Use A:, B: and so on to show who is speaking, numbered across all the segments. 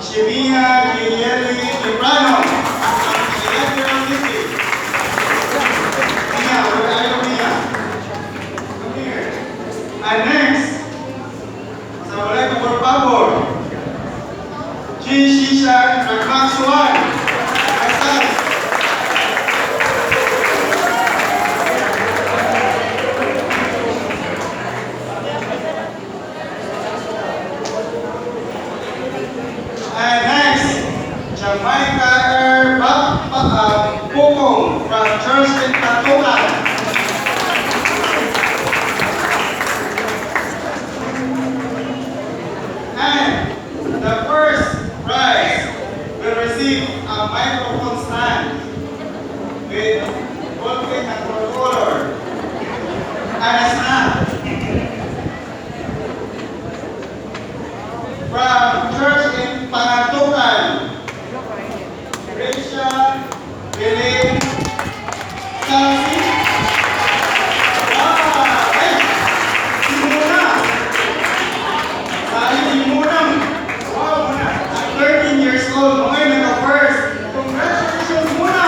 A: Shemia Guillermo Librano from Electoral City. Mia, where are you, Mia? Come here. And next, Assalamualaikum por favor. Shishan Rahman And next, Jamaica Pukong from Church in Tatukan. And the first prize will receive a microphone stand with ballpoint and color and a snap. From Church in Panatukan, Rachel Billing Salsi. Si Muna. Si Munang. Wow, Muna. At 13 years old, mga naka-first. Congratulations, Muna!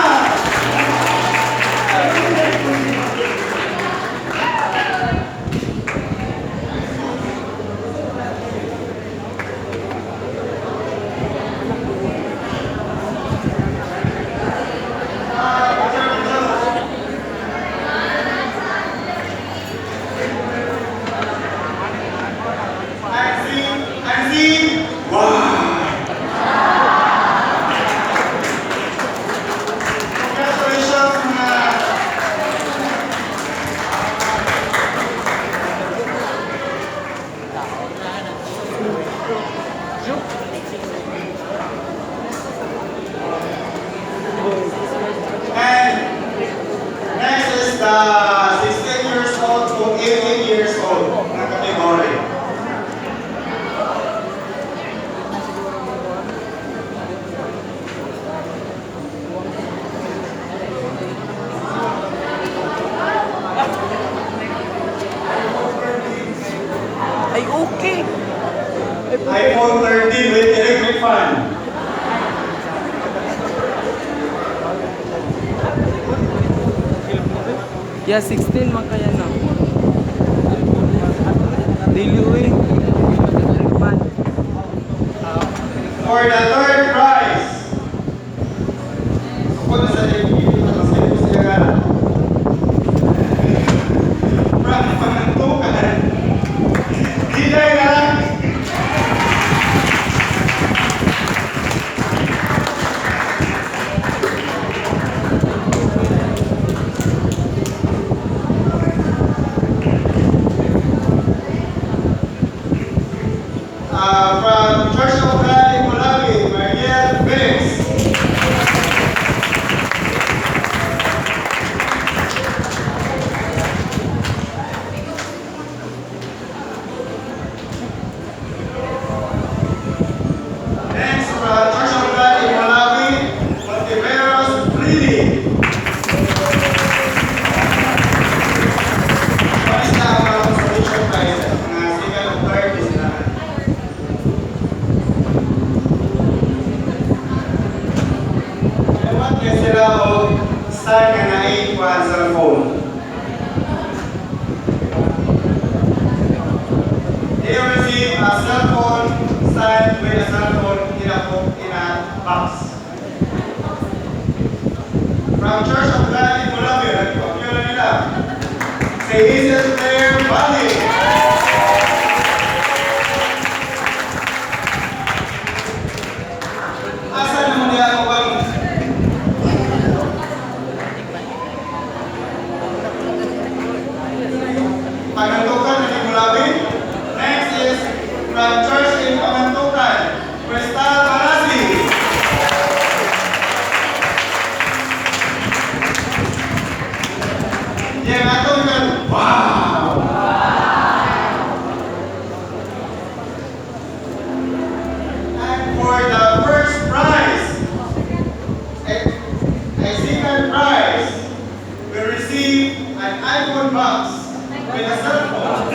A: The 16 years old to 18 years old na category.
B: Ay, okay.
A: iPhone 13 with electric fan.
B: Yeah, 16 man kaya na. Diluwi.
A: For the third prize. Ako na sa from Pangantukan. Hilay na lang. From Church of God in Malawi, Mariel Biggs. Next, from Church of God in Malawi, Montiveros Freely. Paris na ang mga consolation prizes, mga second and third is na. Kaya sila o stand nga na 8 pa sa phone. They receive a cell phone stand with a cell phone in a box. From Church of God in Malawi, nag-copy na nila. Say, Hazel Claire Valley. Asan naman niya ako bang Pangantukan in Malawi? Next is from Church in Pangantukan, Crystal Marasi. Yang ato kan, wow! And for the first prize, a second prize, we receive an iPhone box with a cell phone.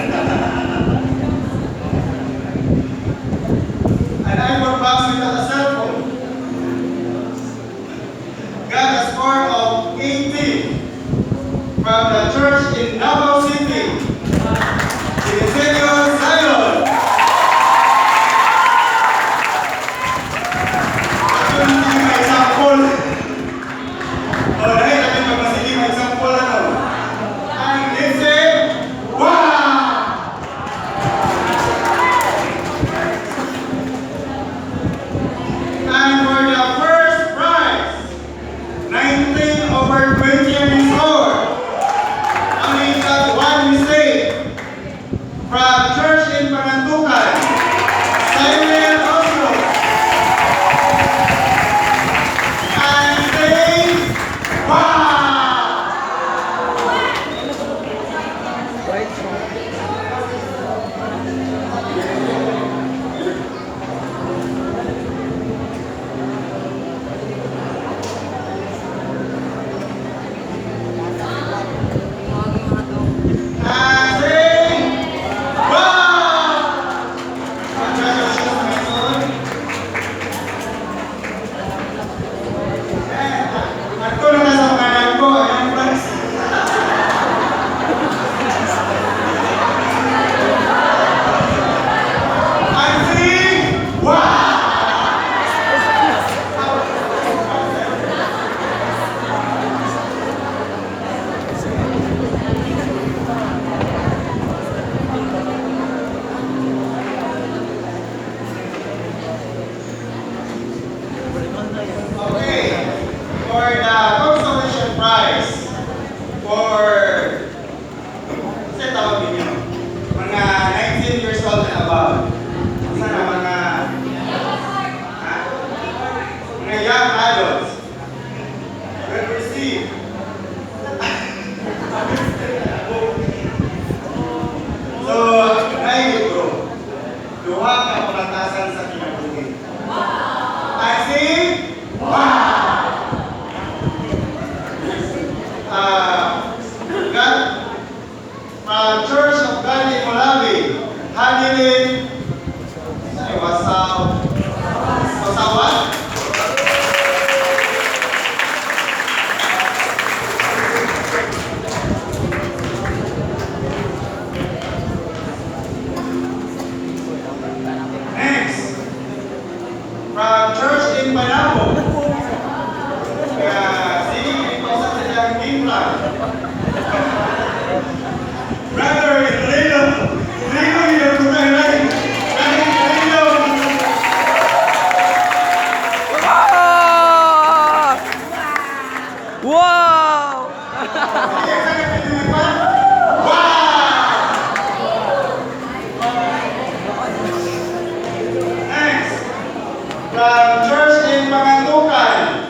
A: From Church in Pangantukan,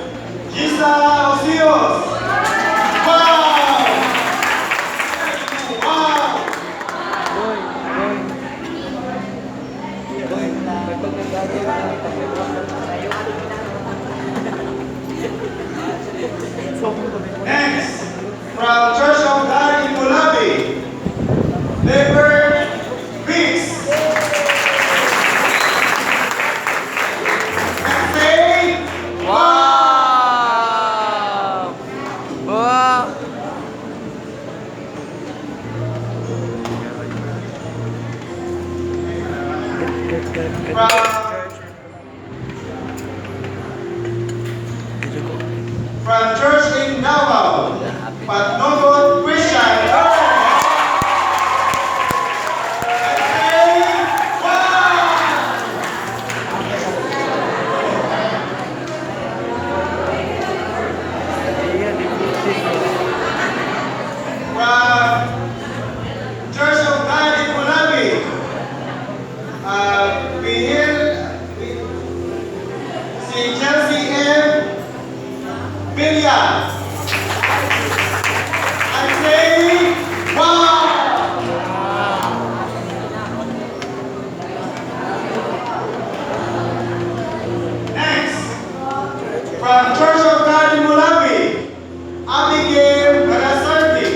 A: Gisa Osios. Wow! Wow!
B: Boy, boy. Boy, may pagkagawa na.
A: Next, from Church of God in Mulabi, Labor Peace. And say,
B: Wow! Wow!
A: from Church in Davao, Patnogot Christian. And say, wow! From Church of God in Mulabi, Bihil, si Chelsea M. Villa. I'm saying, wow! Next, from Church of God in Mulabi, Abigail Bagasardi.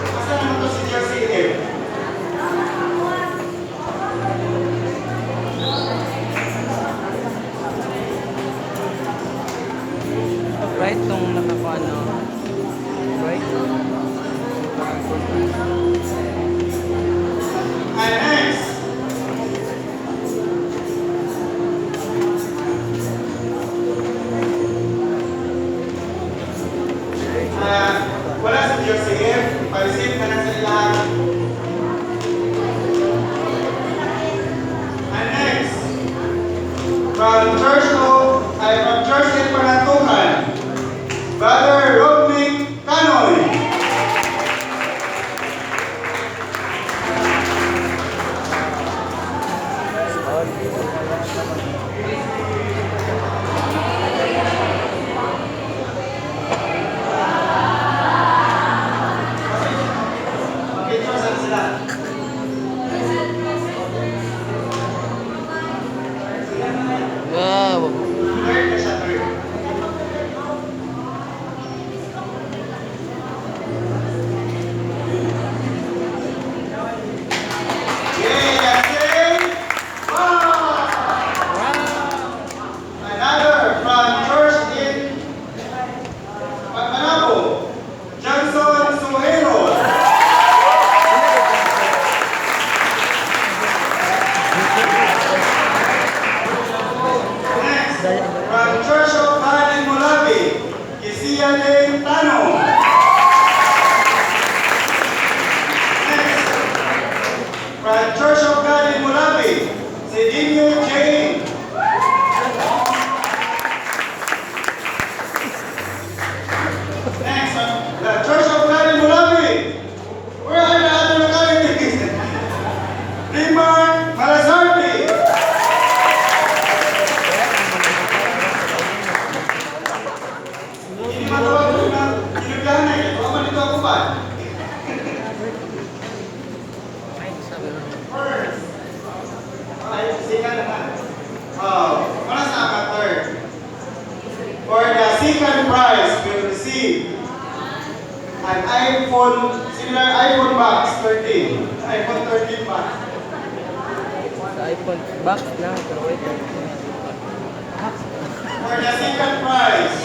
A: Asa naman to si Chelsea M?
B: Right nung nakakuha no? Right?
A: And next, wala si Chelsea M. Parisin ka na sa ilang. And next, from Church in Pangantukan, Brother Rodney Canoy. Picture sa sila.
B: Wow!
A: Third na siya, third. Yay, that's it. Wow! Another from Church in Manabo, Johnson Suhero. Next, from Church of God in Mulabi, Kisia Lane Tano. Next, from Church of God in Mulabi, Sedinho Jane. Next, the Church of God in Mulabi. Where are the other localities? Rimar Malasardi. Ini matawag ko na inugahan na ito. Ako dito ako ba? First. Ay, second naman. Oh, para sa mga third. For the second prize, we will receive an iPhone, similar iPhone box 13. iPhone 13 box.
B: Sa iPhone box na, pero wait.
A: For the second prize,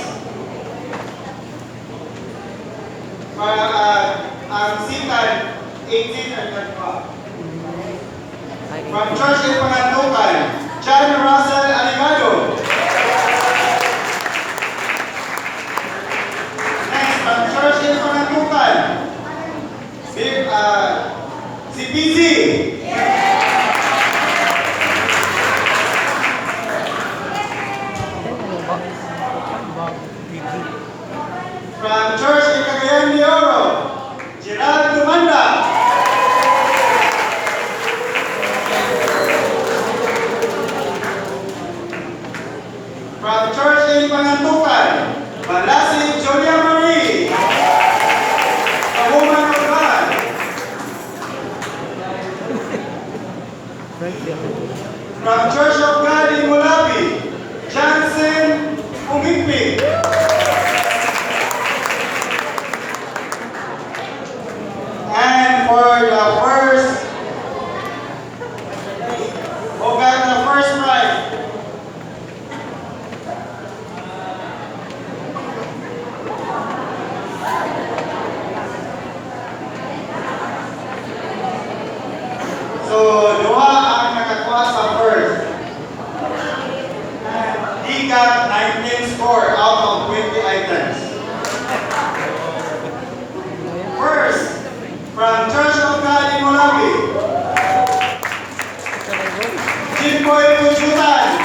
A: para ang second 18 and 35. From Church in Pangantukan, John Russell Aligado. Next, from Church in Pangantukan, si PZ. From Church in Cagayan de Oro, Gerald Dumanda. From Church of God in Mulabi, Johnson Umigpi. And for the first, who got the first prize? So, duha ang nakakuha sa first. And he got 19 score out of 20 items. First, from Church of God in Molabi, Jimboy Pujutan.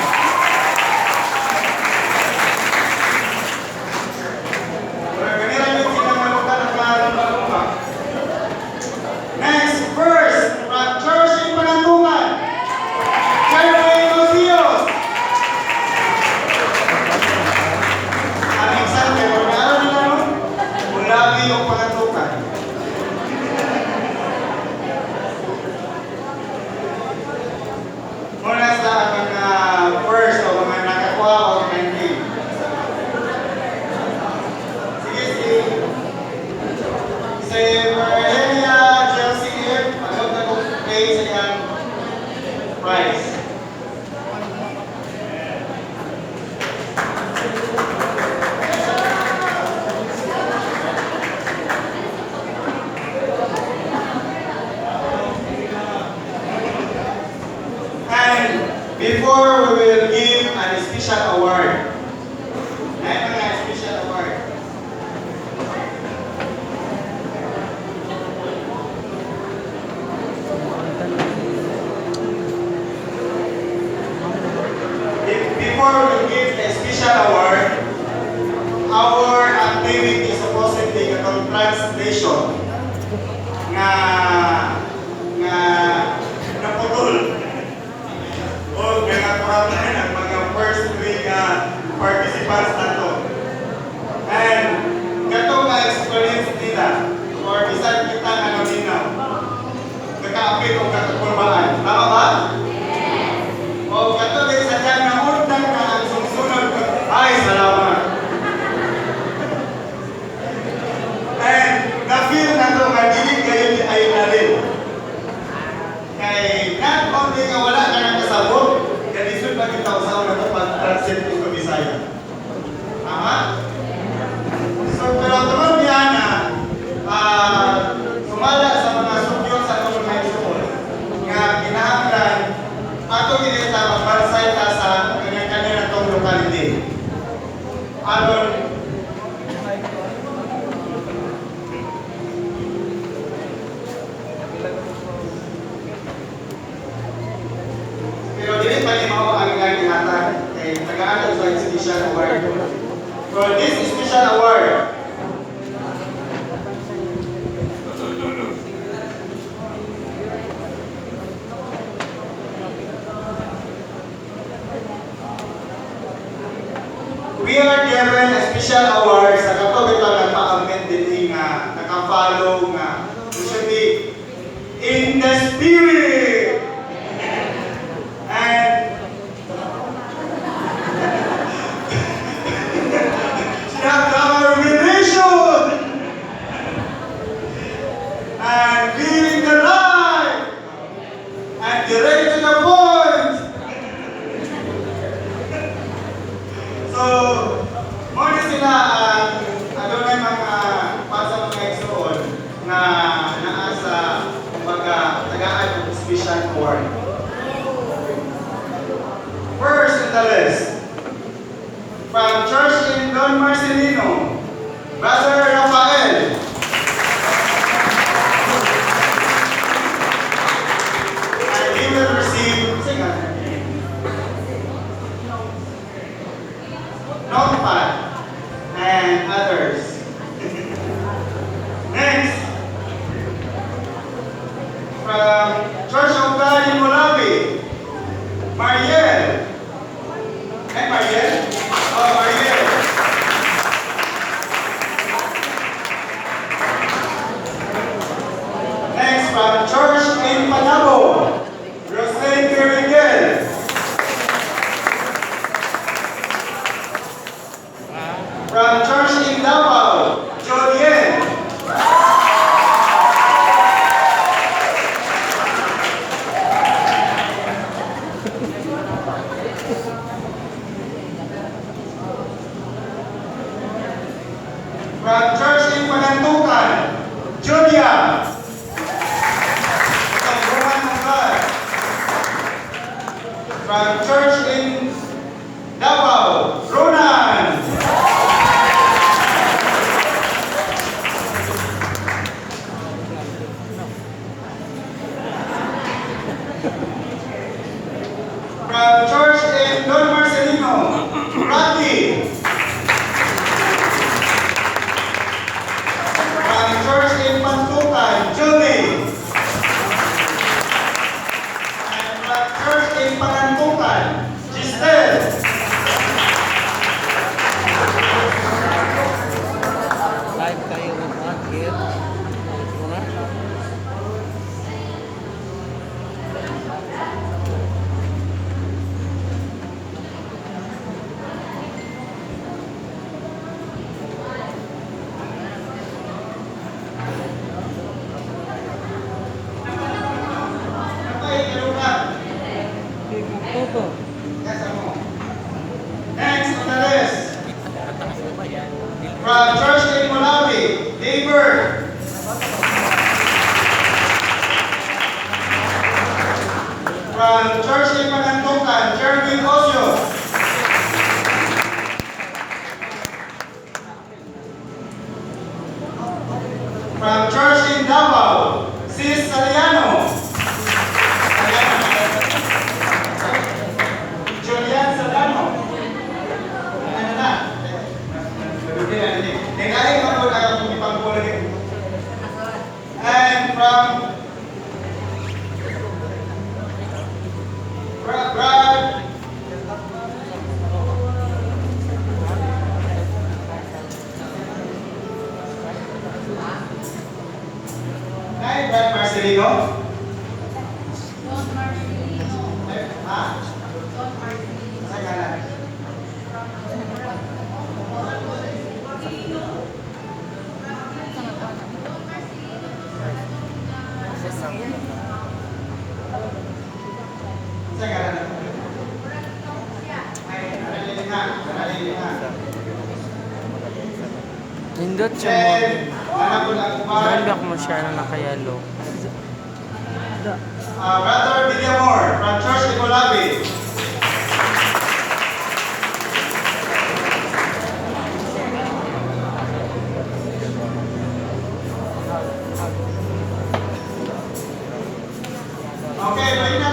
A: Next, first, from Church in Panantuman, Jeremy Lucios. Ang exam, kaya kung naroon nila nun, Mulabi o Panantuman. Muna sa mga first o mga nakakuha o 19. Sige, sige. Si Maria Chelsea F. Pagod na kong pay sa iyang prize. And before we will give an special award, may mga special award. Before we give a special award, our activity is supposedly a translation nga naputol o nagakuratan ang mga first three participants nato. And gato ka experience nila or bisan kita nga naminaw nakaapit o kakakurbaan. Tama ba? O gato din sa dyan na undan ka ang sumusunod ka. Ay, salamat. And na-feel na to nga dili kayo ay nalin. Kay not only nga wala ka nang kasabot, kanisod lang kita usaw na ito pag-translate ko sa Bisaya. Tama? So, pero tuman niya na sumala sa mga sugyon sa itong mga school nga kinahanglan ato ginita magbansay ta sa kanya-kanya na itong locality. Aron pero dili pa ni mao ang gihatan kay tagaan sa special award. For this special award, we are given a special award sa katong ito nagpa-amend din nga naka-follow nga we should be in the spirit and have our relation and feeling the life and direct to the point. So, muna sila adunay mga pasa mga igsoon na naa sa tagaan ng special award. First in the list, from Church in Don Marcelino, Brother Rafael. And he will receive notepad and others. Next, from Church of God in Mulabi, Mariel. Hey, Mariel. Oh, Mariel. Next, from Church in Panabo, Rosalie Miguel.
B: to.
A: Yes, ako. Next on the list. From Church in Malawi, Neighbor. From Church in Magantukan, Jeremy Osio. From Church in Davao, Sis Saliano. Julian Saliano. Ano na? Nagaling ako na kung ipagpulit. And from Brad Brad Marcelino. Ha? Saan ka na? Saan ka na? Ay, nalilima.
B: Nindot siya
A: Then,
B: mo.
A: anak ko lang ba?
B: Nalbak mo siya na nakayalo.
A: Brother Villamor from Church in Malawi. Okay, balik na.